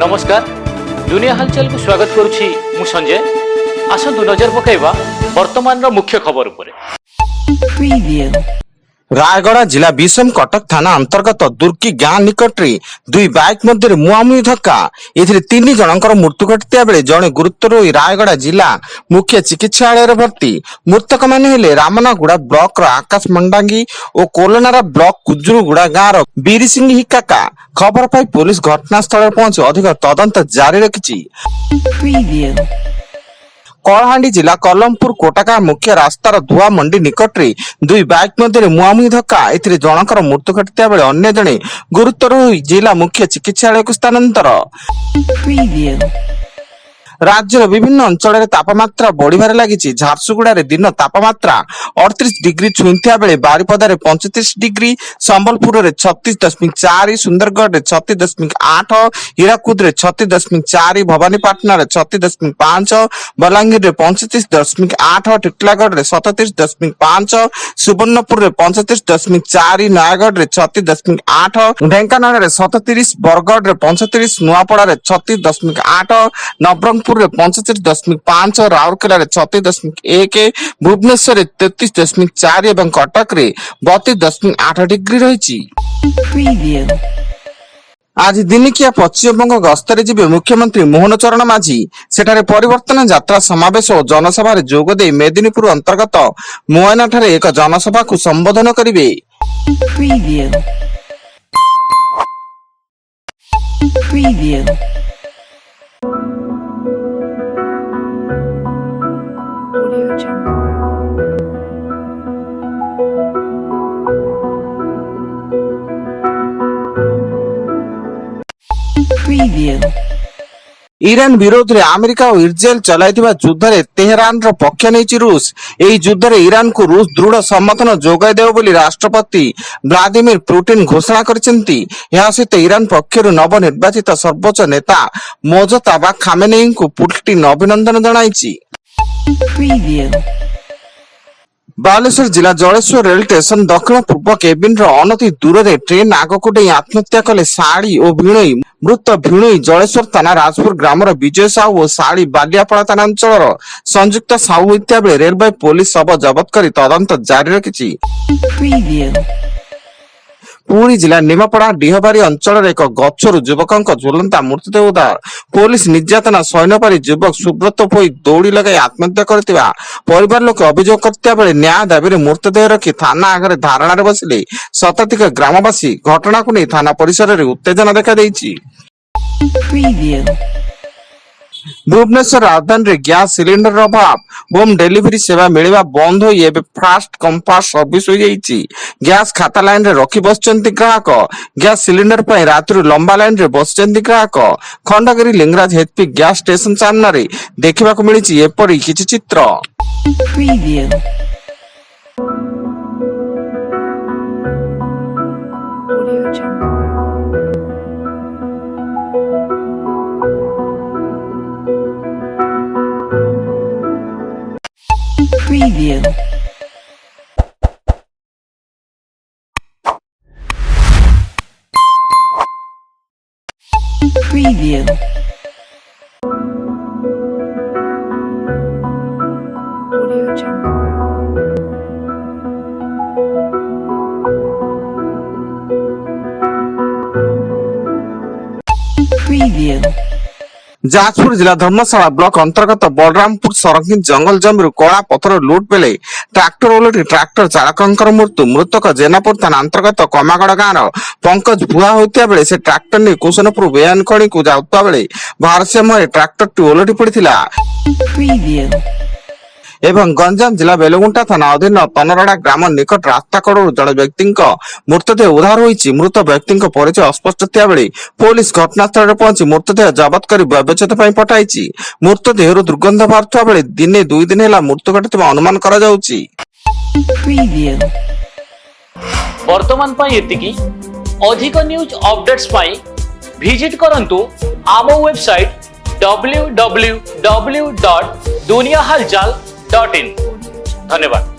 नमस्कार दुनिया हलचल को स्वागत करुछि मु संजय। आसंतु नजर पकाइबा वर्तमान मुख्य खबर उपरे। रायगड़ा जिला विषम कटक थाना अंतर्गत दुर्की गाँ निकट में दुई बाइक मध्य मुहांमुही धक्का एथिरे 3 जनकर मृत्यु घटिता बेले जड़े गुरुतर होई रायगड़ा जिला मुख्य चिकित्सालय भर्ती। मृतक माने हेले रामनागुड़ा ब्लॉक रो आकाश मंडांगी और कोलनारा ब्लॉक कुजुरुगुड़ा गाँव रो बीरी सिंह हिकाका। खबर पाई पुलिस घटनास्थल पहुंची अधिक तदंत जारी रखिछि। कलाहांडी जिला कलमपुर कोटाका मुख्य रास्तार धुआ मंडी निकट में दुई बाइक मध्य मुहांमुही धक्का एथिरे जनकर मृत्यु घटिता बेले अन्य जणे गुरुतर होई जिला मुख्य चिकित्सालय को स्थानांतर। राज्यर विभिन्न अंचल में तापमात्रा बढ़िबार लागिछि। झारसुगुड़ा रे दिन तापमात्रा 38 डिग्री छुईंथिया बेले बारिपदा रे 35 डिग्री, संबलपुर रे 36.4, सुंदरगढ़ रे 36.8, हीराकुद रे 36.4, भवानीपाटना रे 36.5, बलांगीर रे 35.8, टिटलागढ़ रे 37.5, सुवर्णपुर रे 35.4, नयागढ़ रे 36.8, ढेंकानाल रे 37, बरगढ़ रे 35, नुआपड़ा रे 36.8, नवरंगपुर 35.5, राउरकेला 36.1, भुवनेश्वर 33.4 एवं कटक रे 32.8 डिग्री रही। आज दिनिकिया पश्चिमबंग गस्तरे जिबे मुख्यमंत्री मोहन चरण माझी। सेठारे परिवर्तन यात्रा समावेश और जनसभा रे जोग दे मेदिनीपुर अंतर्गत मोयना ठारे एक जनसभा को संबोधन करिवे। ईरान विरोध रे अमेरिका और इस्राएल चलाइथिबा युद्ध रे तेहरान रो पक्ष नेछि रूस। एही युद्ध रे ईरान को रूस दृढ़ समर्थन जोगाई देव बोली राष्ट्रपति व्लादिमीर पुतिन घोषणा करछन्ती। या सहित ईरान पक्षरु नवनिर्वाचित सर्वोच्च नेता मोजताबा खामेनेई को पुतिन अभिनंदन जणाइछि। बालेश्वर जिला जलेश्वर रेल स्टेशन दक्षिण पूर्व केबिन अनति दूर में ट्रेन आगक डे आत्महत्या कले साड़ी और भिणई। मृत भिणई जलेश्वर थाना राजपुर ग्रामर विजय साहू और साड़ी बालियापड़ा थाना अंचल संयुक्त साहू होता बेले रेलवे पुलिस शव जबत कर तदंत जारी रखिछि। पुरी जिला निमापड़ा डिहबारी अंचल एक गछरु युवक झुलंता मृतदेह उद्धार। पुलिस निर्यातना सैन्यपारी युवक सुब्रत भोई दौड़ी लगाई आत्महत्या करथिबा परिवार लोक अभियोग करथिबा बेले न्याय दाबी मृतदेह रखी थाना आगे धारणा बसिले शताधिक ग्रामवासी। घटना को नहीं थाना परिसर में उत्तेजना देखा देइछि। भुवनेश्वर राजधानी रे गैस सिलिंडर अभाव होम डिलीवरी सेवा मिलवा बंद होई एबे फास्ट कंपास सर्विस हो जाईछि। गैस खाता लाइन रे रखी बसचंती ग्राहक। गैस सिलिंडर पय रात्रि लंबा लाइन रे बसचंती ग्राहक। Khandagiri Lingaraj HP gas station सामने रे देखिबा को मिलिछि एपरि किछि चित्र। Preview. Audio Jungle. Preview. Jajpur जिला धर्मशाला ब्लॉक अंतर्गत बलरामपुर सरंगी जंगल जमीर कड़ा पथर लुट बेले ट्रैक्टर ओलटी ट्रैक्टर चालक मृत्यु। मृतक जेनापुर थाना अंतर्गत कमागड़ गाँव पंकज भुआ होता बेले से ट्रैक्टर नहीं कुशनपुर बेआईन खणी को जाउता बेले भारसाम्य ट्रैक्टर टी ओलटी पड़ता। एवं गंजाम जिला बेलगुंटा थाना अधीन तनरड़ा ग्राम निकट रास्ता कड़ू जड़े व्यक्ति मृतदेह उद्धार होइछि। मृत व्यक्ति परिचय अस्पष्ट थिया बेले पुलिस घटनास्थल पहुंची मृतदेह जबत कर व्यवच्छेद पठाई। मृतदेह दुर्गंध बाहर बेले दिने 2 दिन है मृत्यु घटिଥିବା अनुमान करा जाउछि। वर्तमान पाई एतिकी अधिक न्यूज अपडेट्स पाई विजिट करंतु आम वेबसाइट www.duniyahalchal.in। धन्यवाद।